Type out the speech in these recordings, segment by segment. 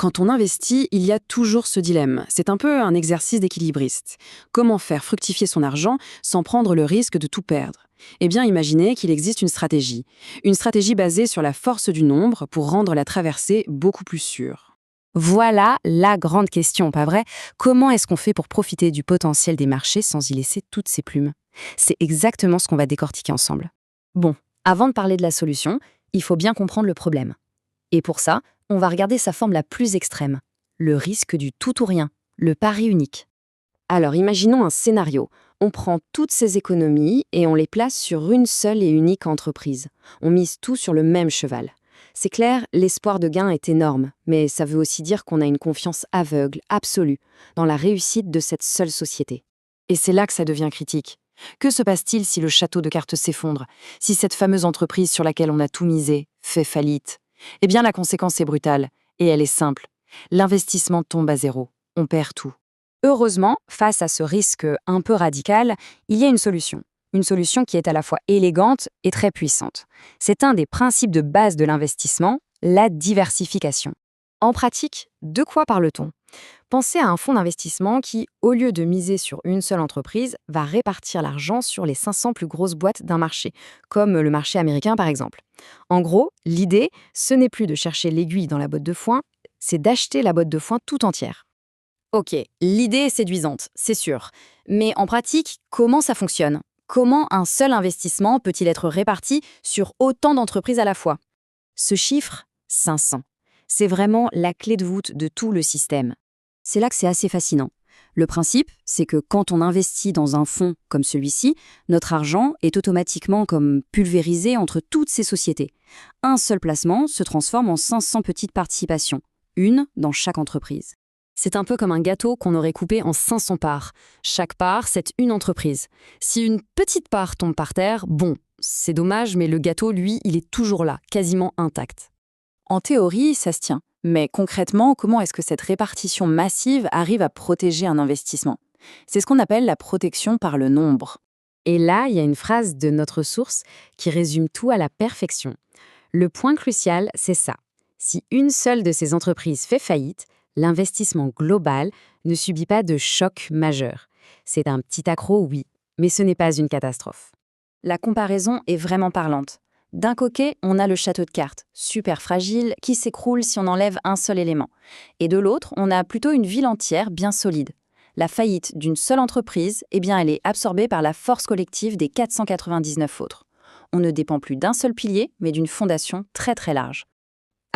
Quand on investit, il y a toujours ce dilemme. C'est un peu un exercice d'équilibriste. Comment faire fructifier son argent sans prendre le risque de tout perdre? Eh bien, imaginez qu'il existe une stratégie. Une stratégie basée sur la force du nombre pour rendre la traversée beaucoup plus sûre. Voilà la grande question, pas vrai? Comment est-ce qu'on fait pour profiter du potentiel des marchés sans y laisser toutes ses plumes? C'est exactement ce qu'on va décortiquer ensemble. Bon, avant de parler de la solution, il faut bien comprendre le problème. Et pour ça, on va regarder sa forme la plus extrême, le risque du tout ou rien, le pari unique. Alors imaginons un scénario. On prend toutes ces économies et on les place sur une seule et unique entreprise. On mise tout sur le même cheval. C'est clair, l'espoir de gain est énorme, mais ça veut aussi dire qu'on a une confiance aveugle, absolue, dans la réussite de cette seule société. Et c'est là que ça devient critique. Que se passe-t-il si le château de cartes s'effondre? Si cette fameuse entreprise sur laquelle on a tout misé fait faillite? Eh bien, la conséquence est brutale, et elle est simple. L'investissement tombe à zéro. On perd tout. Heureusement, face à ce risque un peu radical, il y a une solution. Une solution qui est à la fois élégante et très puissante. C'est un des principes de base de l'investissement, la diversification. En pratique, de quoi parle-t-on? Pensez à un fonds d'investissement qui, au lieu de miser sur une seule entreprise, va répartir l'argent sur les 500 plus grosses boîtes d'un marché, comme le marché américain par exemple. En gros, l'idée, ce n'est plus de chercher l'aiguille dans la botte de foin, c'est d'acheter la botte de foin tout entière. Ok, l'idée est séduisante, c'est sûr. Mais en pratique, comment ça fonctionne? Comment un seul investissement peut-il être réparti sur autant d'entreprises à la fois? Ce chiffre, 500, c'est vraiment la clé de voûte de tout le système. C'est là que c'est assez fascinant. Le principe, c'est que quand on investit dans un fonds comme celui-ci, notre argent est automatiquement comme pulvérisé entre toutes ces sociétés. Un seul placement se transforme en 500 petites participations, une dans chaque entreprise. C'est un peu comme un gâteau qu'on aurait coupé en 500 parts. Chaque part, c'est une entreprise. Si une petite part tombe par terre, bon, c'est dommage, mais le gâteau, lui, il est toujours là, quasiment intact. En théorie, ça se tient. Mais concrètement, comment est-ce que cette répartition massive arrive à protéger un investissement? C'est ce qu'on appelle la protection par le nombre. Et là, il y a une phrase de notre source qui résume tout à la perfection. Le point crucial, c'est ça. Si une seule de ces entreprises fait faillite, l'investissement global ne subit pas de choc majeur. C'est un petit accroc, oui, mais ce n'est pas une catastrophe. La comparaison est vraiment parlante. D'un côté, on a le château de cartes, super fragile, qui s'écroule si on enlève un seul élément. Et de l'autre, on a plutôt une ville entière bien solide. La faillite d'une seule entreprise, eh bien, elle est absorbée par la force collective des 499 autres. On ne dépend plus d'un seul pilier, mais d'une fondation très très large.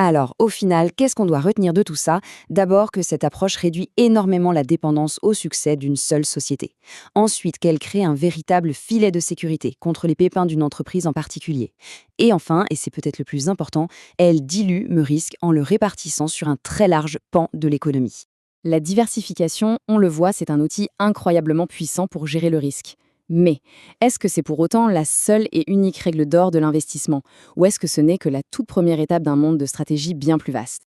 Alors, au final, qu'est-ce qu'on doit retenir de tout ça? D'abord que cette approche réduit énormément la dépendance au succès d'une seule société. Ensuite, qu'elle crée un véritable filet de sécurité contre les pépins d'une entreprise en particulier. Et enfin, et c'est peut-être le plus important, elle dilue le risque en le répartissant sur un très large pan de l'économie. La diversification, on le voit, c'est un outil incroyablement puissant pour gérer le risque. Mais est-ce que c'est pour autant la seule et unique règle d'or de l'investissement? Ou est-ce que ce n'est que la toute première étape d'un monde de stratégie bien plus vaste?